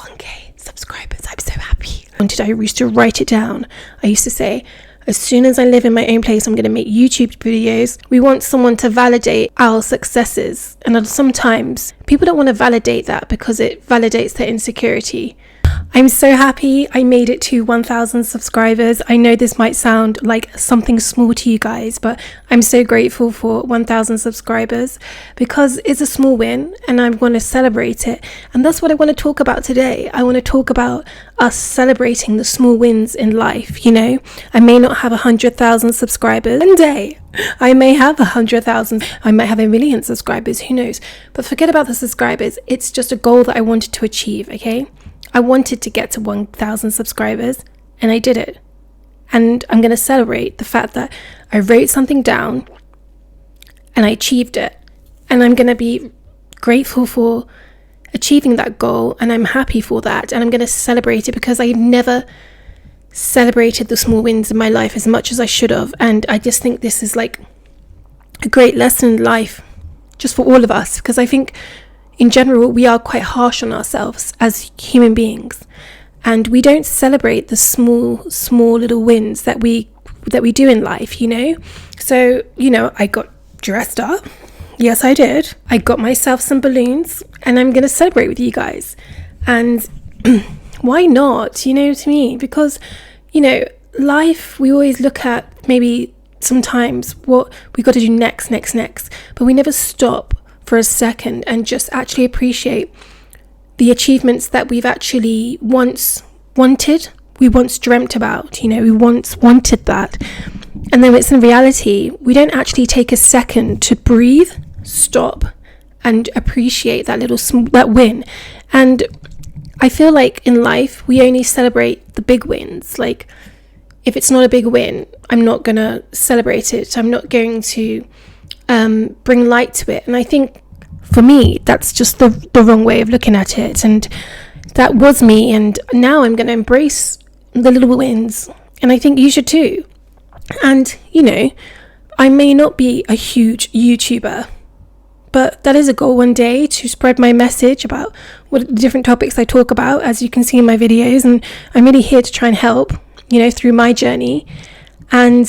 1k subscribers. I'm so happy. I used to write it down. I used to say, as soon as I live in my own place, I'm going to make YouTube videos. We want someone to validate our successes. And sometimes people don't want to validate that because it validates their insecurity. I'm so happy I made it to 1,000 subscribers. I know this might sound like something small to you guys, but I'm so grateful for 1,000 subscribers because it's a small win and I want to celebrate it. And that's what I want to talk about today. I want to talk about us celebrating the small wins in life. You know, I may not have 100,000 subscribers one day. I may have 100,000. I might have 1 million subscribers. Who knows? But forget about the subscribers. It's just a goal that I wanted to achieve, okay? I wanted to get to 1,000 subscribers and I did it. And I'm going to celebrate the fact that I wrote something down and I achieved it. And I'm going to be grateful for achieving that goal and I'm happy for that. And I'm going to celebrate it because I've never celebrated the small wins in my life as much as I should have. And I just think this is like a great lesson in life just for all of us, because I think in general, we are quite harsh on ourselves as human beings, and we don't celebrate the small little wins that we do in life, you know? So, you know, I got dressed up. Yes, I did. I got myself some balloons and I'm going to celebrate with you guys. And why not? You know what I mean? Because, you know, life, we always look at maybe sometimes what we got to do next, but we never stop for a second and just actually appreciate the achievements that we've actually once wanted, we once dreamt about, you know, we once wanted that. And then it's in reality, we don't actually take a second to breathe, stop, and appreciate that that win. And I feel like in life, we only celebrate the big wins. Like, if it's not a big win, I'm not going to celebrate it. I'm not going to bring light to it. And I think for me that's just the wrong way of looking at it, and that was me. And now I'm going to embrace the little wins, and I think you should too. And you know, I may not be a huge YouTuber, but that is a goal one day, to spread my message about what the different topics I talk about, as you can see in my videos. And I'm really here to try and help, you know, through my journey. And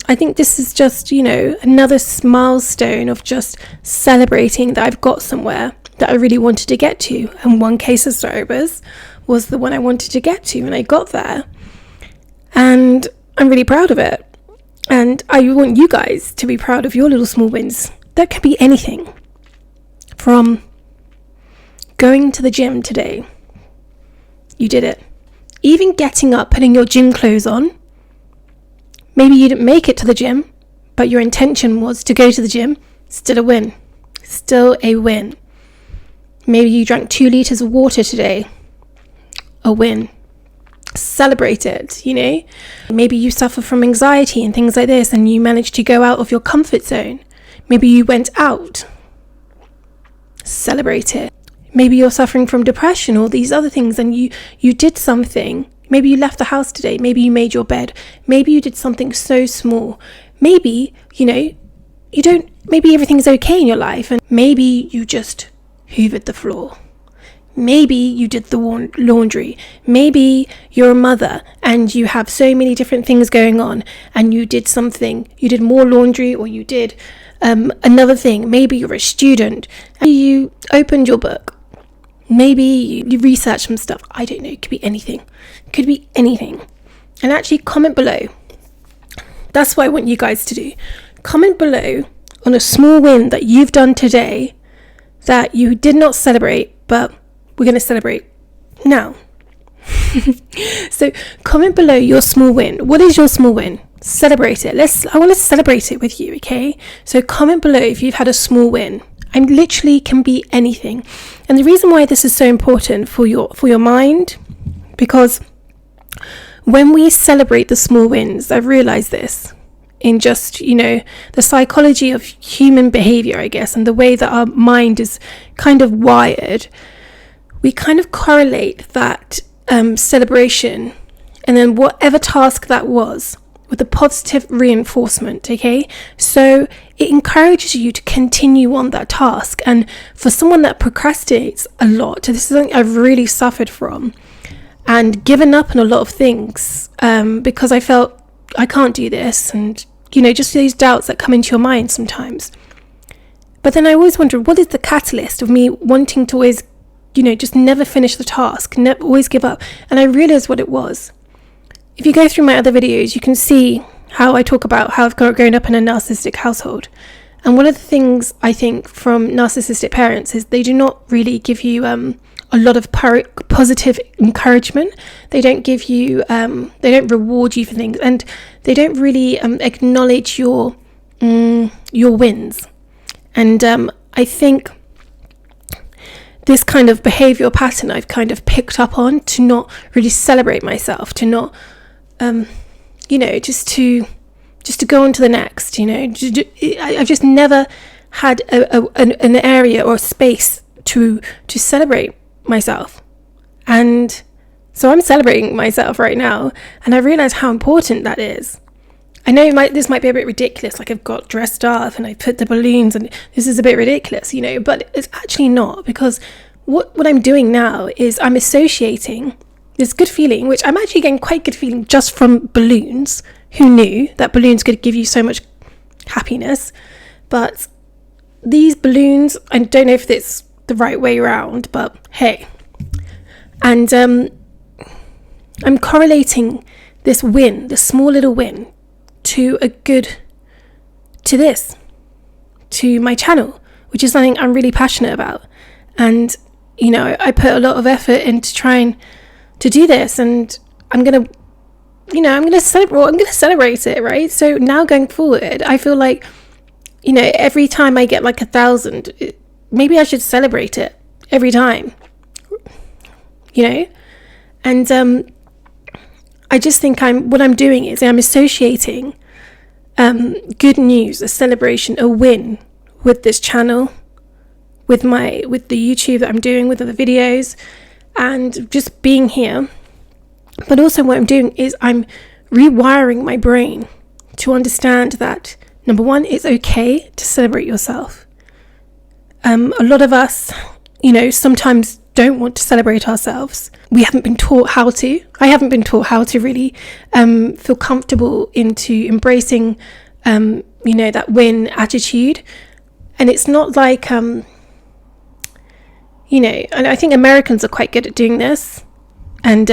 I think this is just, you know, another milestone of just celebrating that I've got somewhere that I really wanted to get to. And 1k subscribers was the one I wanted to get to, and I got there. And I'm really proud of it. And I want you guys to be proud of your little small wins. That could be anything from going to the gym today. You did it. Even getting up, putting your gym clothes on. Maybe you didn't make it to the gym, but your intention was to go to the gym. Still a win. Still a win. Maybe you drank 2 liters of water today. A win. Celebrate it, you know? Maybe you suffer from anxiety and things like this, and you managed to go out of your comfort zone. Maybe you went out. Celebrate it. Maybe you're suffering from depression or these other things, and you did something. Maybe you left the house today. Maybe you made your bed. Maybe you did something so small. Maybe, you know, maybe everything's okay in your life, and maybe you just hoovered the floor. Maybe you did the laundry. Maybe you're a mother and you have so many different things going on, and you did something. You did more laundry, or you did another thing. Maybe you're a student and you opened your book. Maybe you research some stuff. I don't know. It could be anything. Could be anything. And actually comment below. That's what I want you guys to do. Comment below on a small win that you've done today that you did not celebrate, but we're going to celebrate now. So comment below your small win. What is your small win? Celebrate it. I want to celebrate it with you, okay? So comment below if you've had a small win. I literally can be anything. And the reason why this is so important for your mind, because when we celebrate the small wins, I've realized this in just, you know, the psychology of human behavior, I guess, and the way that our mind is kind of wired, we kind of correlate that celebration, and then whatever task that was, with a positive reinforcement, okay? So it encourages you to continue on that task. And for someone that procrastinates a lot, this is something I've really suffered from and given up on a lot of things because I felt I can't do this, and just these doubts that come into your mind sometimes. But then I always wondered, what is the catalyst of me wanting to always just never finish the task, never always give up? And I realized what it was. If you go through my other videos, you can see how I talk about how I've grown up in a narcissistic household. And one of the things I think from narcissistic parents is they do not really give you a lot of positive encouragement. They don't give you, they don't reward you for things, and they don't really acknowledge your wins. And I think this kind of behavioural pattern I've kind of picked up on, to not really celebrate myself, to not, just to go on to the next, I've just never had an area or a space to celebrate myself. And so I'm celebrating myself right now, and I realise how important that is. I know this might be a bit ridiculous, like I've got dressed up and I put the balloons and this is a bit ridiculous, but it's actually not, because what I'm doing now is I'm associating this good feeling, which I'm actually getting quite good feeling just from balloons. Who knew that balloons could give you so much happiness? But these balloons, I don't know if it's the right way around, but hey. And I'm correlating this win, this small little win, to my channel, which is something I'm really passionate about. And I put a lot of effort into trying to do this, and I'm gonna celebrate it, right? So now going forward, I feel like every time I get like 1,000, maybe I should celebrate it every time, and I just think what I'm doing is I'm associating good news, a celebration, a win with this channel, with the YouTube that I'm doing, with the videos, and just being here. But also what I'm doing is I'm rewiring my brain to understand that, number one, it's okay to celebrate yourself. A lot of us, sometimes don't want to celebrate ourselves. We haven't been taught how to. I haven't been taught how to really feel comfortable into embracing, that win attitude. And it's not like, and I think Americans are quite good at doing this. And,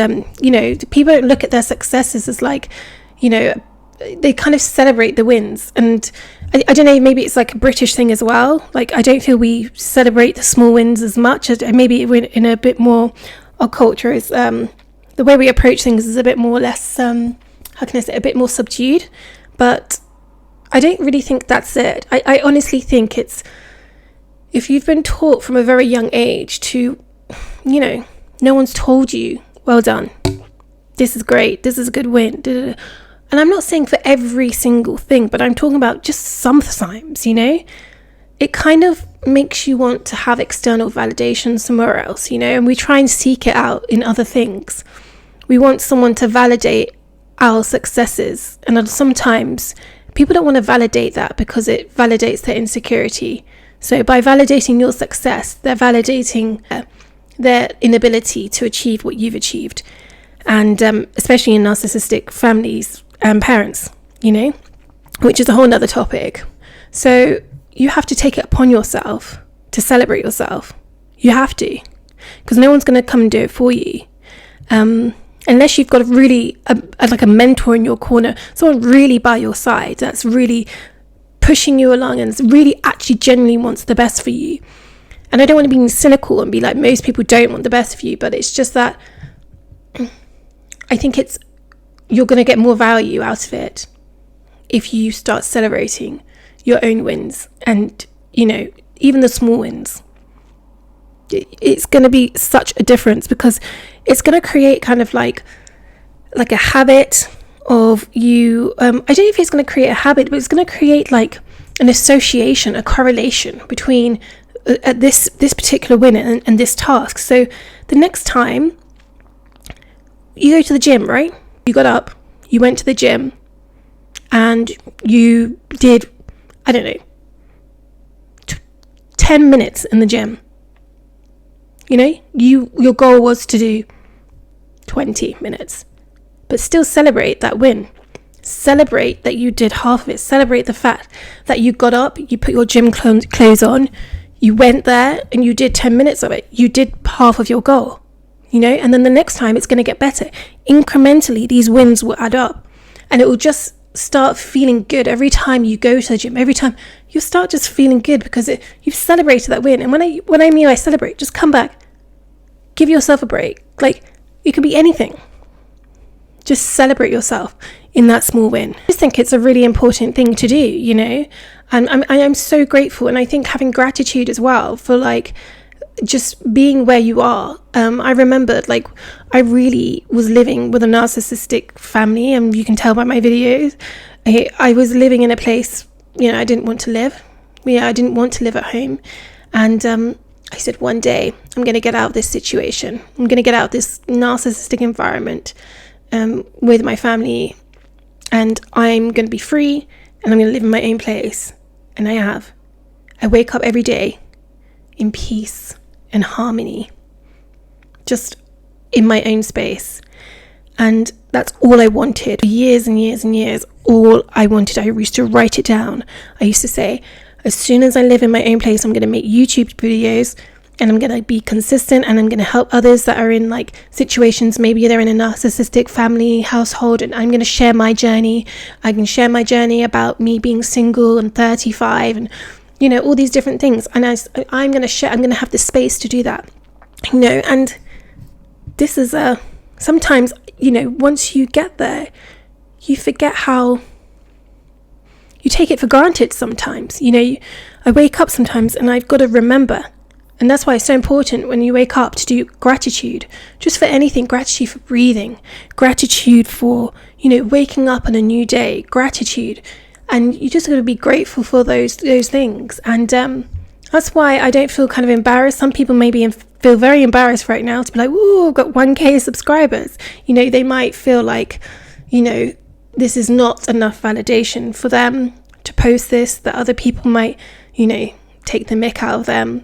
people don't look at their successes as like, they kind of celebrate the wins. And I don't know, maybe it's like a British thing as well. Like, I don't feel we celebrate the small wins as much. Maybe we're in a bit more, our culture is, the way we approach things is a bit more less, how can I say, a bit more subdued. But I don't really think that's it. I honestly think it's, if you've been taught from a very young age to, no one's told you, well done, this is great, this is a good win, and I'm not saying for every single thing, but I'm talking about just sometimes, it kind of makes you want to have external validation somewhere else, and we try and seek it out in other things. We want someone to validate our successes, and sometimes people don't want to validate that because it validates their insecurity. So by validating your success, they're validating their inability to achieve what you've achieved. And especially in narcissistic families and parents, which is a whole nother topic. So you have to take it upon yourself to celebrate yourself. You have to, because no one's going to come and do it for you. Unless you've got like a mentor in your corner, someone really by your side that's really pushing you along and really actually genuinely wants the best for you. And I don't want to be cynical and be like, most people don't want the best for you, but it's just that I think you're going to get more value out of it if you start celebrating your own wins and, even the small wins. It's going to be such a difference, because it's going to create kind of like a habit of you. I don't know if it's going to create a habit, but it's going to create like an association, a correlation between this particular win and this task. So the next time you go to the gym, right? You got up, you went to the gym, and you did, I don't know, 10 minutes in the gym. You know, your goal was to do 20 minutes, but still celebrate that win. Celebrate that you did half of it. Celebrate the fact that you got up, you put your gym clothes on, you went there and you did 10 minutes of it. You did half of your goal, you know, and then the next time it's going to get better. Incrementally, these wins will add up, and it will just start feeling good every time you go to the gym. Every time you'll start just feeling good because you've celebrated that win. And when I mean I celebrate, just come back, give yourself a break. Like, it could be anything. Just celebrate yourself in that small win. I just think it's a really important thing to do, you know. And I'm so grateful, and I think having gratitude as well for like just being where you are. I remembered, like, I really was living with a narcissistic family, and you can tell by my videos. I was living in a place, you know, I didn't want to live. Yeah, I didn't want to live at home. And I said, one day I'm going to get out of this situation. I'm going to get out of this narcissistic environment with my family, and I'm going to be free, and I'm going to live in my own place. And I have. I wake up every day in peace and harmony, just in my own space. And that's all I wanted. For years and years and years, all I wanted. I used to write it down. I used to say, as soon as I live in my own place, I'm going to make YouTube videos, and I'm going to be consistent, and I'm going to help others that are in like situations, maybe they're in a narcissistic family household, and I'm going to share my journey. I can share my journey about me being single and 35, and you know, all these different things. And I'm going to share, I'm going to have the space to do that, you know. And this is sometimes, you know, once you get there, you forget how you take it for granted sometimes. You know, I wake up sometimes and I've got to remember. And that's why it's so important when you wake up to do gratitude, just for anything. Gratitude for breathing, gratitude for, you know, waking up on a new day, gratitude. And you just got to be grateful for those things. And that's why I don't feel kind of embarrassed. Some people maybe feel very embarrassed right now to be like, ooh, I've got 1K subscribers. You know, they might feel like, you know, this is not enough validation for them to post this, that other people might, you know, take the mick out of them.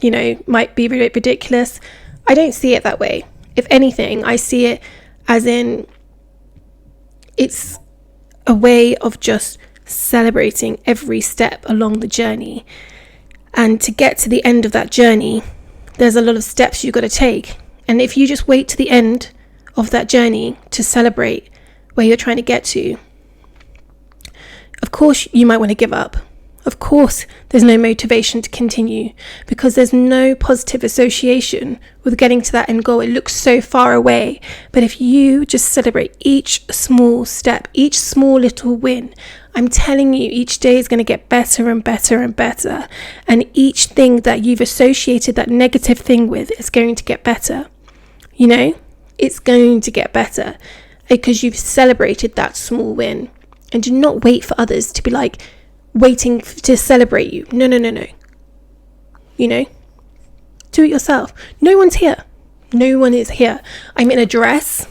You know, might be ridiculous. I don't see it that way. If anything, I see it as in it's a way of just celebrating every step along the journey. And to get to the end of that journey, there's a lot of steps you've got to take. And if you just wait to the end of that journey to celebrate where you're trying to get to, of course you might want to give up. Of course, there's no motivation to continue because there's no positive association with getting to that end goal. It looks so far away. But if you just celebrate each small step, each small little win, I'm telling you, each day is going to get better and better and better. And each thing that you've associated that negative thing with is going to get better. You know, it's going to get better because you've celebrated that small win. And do not wait for others to be like, waiting to celebrate you. No. You know, do it yourself. No one's here. No one is here. I'm in a dress.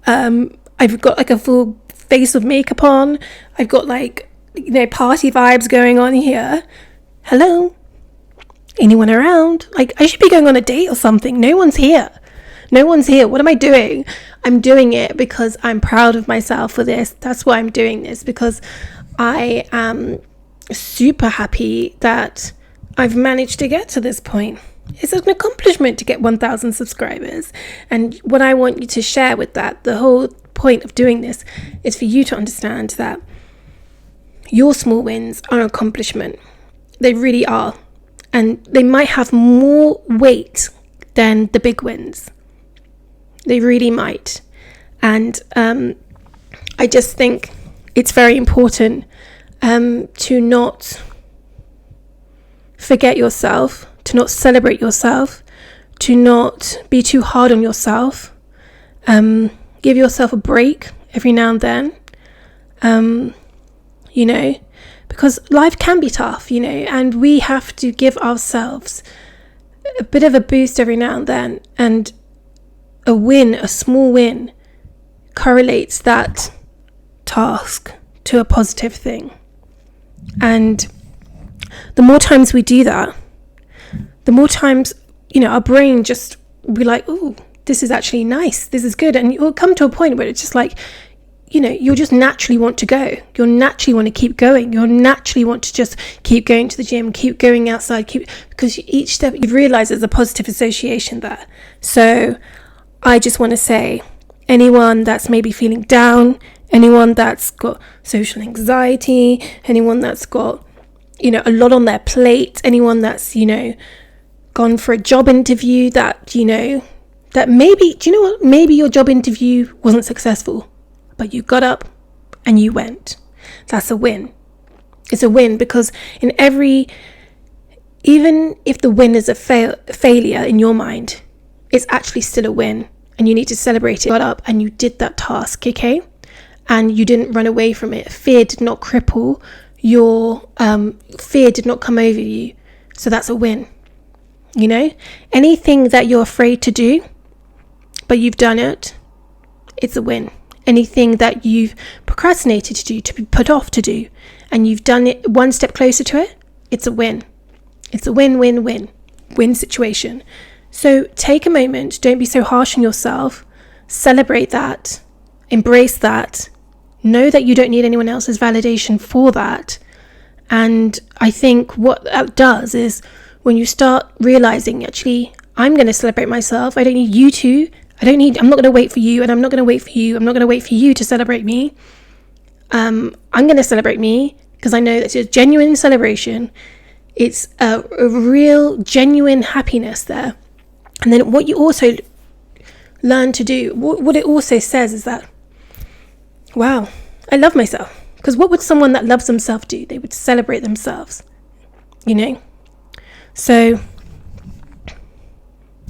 I've got like a full face of makeup on. I've got like, you know, party vibes going on here. Hello? Anyone around? Like, I should be going on a date or something. No one's here. No one's here. What am I doing? I'm doing it because I'm proud of myself for this. That's why I'm doing this, because I am super happy that I've managed to get to this point. It's an accomplishment to get 1,000 subscribers. And what I want you to share with that, the whole point of doing this, is for you to understand that your small wins are an accomplishment. They really are. And they might have more weight than the big wins. They really might. And I just think it's very important to not forget yourself, to not celebrate yourself, to not be too hard on yourself. Give yourself a break every now and then, you know, because life can be tough, you know, and we have to give ourselves a bit of a boost every now and then. And a win, a small win, correlates that task to a positive thing. And the more times we do that, the more times, our brain just be like, oh, this is actually nice, this is good. And you'll come to a point where it's just like, you'll just naturally want to go. You'll naturally want to keep going. You'll naturally want to just keep going to the gym, keep going outside, because each step you've realized there's a positive association there. So I just want to say, anyone that's maybe feeling down, anyone that's got social anxiety, anyone that's got, a lot on their plate, anyone that's, gone for a job interview that, that maybe, do you know what? Maybe your job interview wasn't successful, but you got up and you went. That's a win. It's a win, because even if the win is a failure in your mind, it's actually still a win, and you need to celebrate it. You got up and you did that task, okay? And you didn't run away from it. Fear did not cripple your, fear did not come over you. So that's a win. Anything that you're afraid to do, but you've done it, it's a win. Anything that you've procrastinated to do, to be put off to do, and you've done it one step closer to it, it's a win. It's a win situation. So take a moment, don't be so harsh on yourself, celebrate that, embrace that, know that you don't need anyone else's validation for that. And I think what that does is, when you start realizing, actually, I'm going to celebrate myself, I don't need you to, I'm not going to wait for you, and I'm not going to wait for you, I'm not going to wait for you to celebrate me. I'm going to celebrate me, because I know that's a genuine celebration. It's a real, genuine happiness there. And then what you also learn to do, what it also says is that, wow, I love myself. Because what would someone that loves themselves do? They would celebrate themselves, So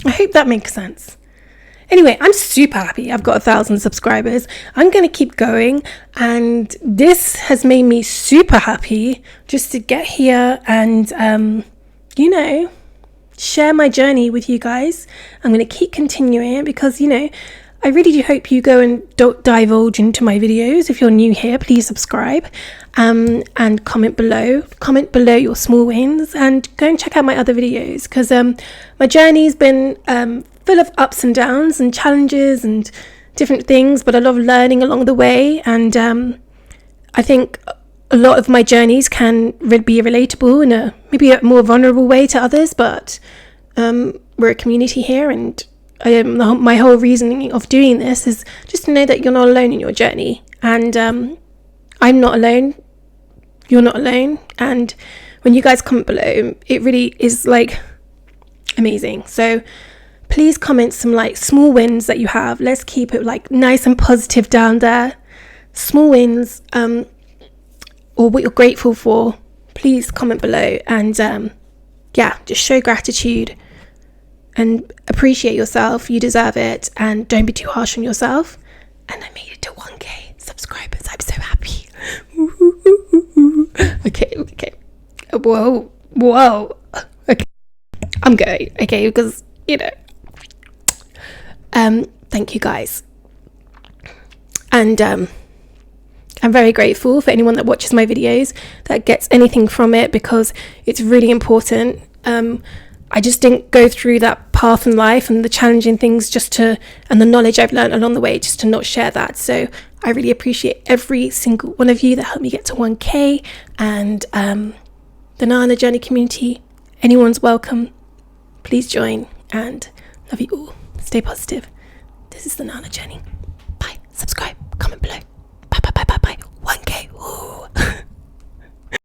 I hope that makes sense. Anyway, I'm super happy. I've got 1,000 subscribers. I'm going to keep going. And this has made me super happy just to get here and, share my journey with you guys. I'm going to keep continuing it because, I really do hope you go and don't divulge into my videos. If you're new here, please subscribe and comment below. Comment below your small wins and go and check out my other videos, because my journey's been full of ups and downs and challenges and different things, but a lot of learning along the way. And I think a lot of my journeys can be relatable in maybe a more vulnerable way to others, but we're a community here, and my whole reasoning of doing this is just to know that you're not alone in your journey, and I'm not alone, you're not alone. And when you guys comment below, it really is like amazing. So please comment some like small wins that you have. Let's keep it like nice and positive down there. Small wins, or what you're grateful for. Please comment below, and just show gratitude and appreciate yourself. You deserve it, and don't be too harsh on yourself. And I made it to 1k subscribers. I'm so happy. Okay. Whoa. Okay, I'm going. Okay, because thank you guys, and I'm very grateful for anyone that watches my videos, that gets anything from it, because it's really important. I just didn't go through that path in life and the challenging things and the knowledge I've learned along the way just to not share that. So I really appreciate every single one of you that helped me get to 1k, and the Nana Journey community. Anyone's welcome. Please join, and love you all. Stay positive. This is the Nana Journey. Bye. Subscribe.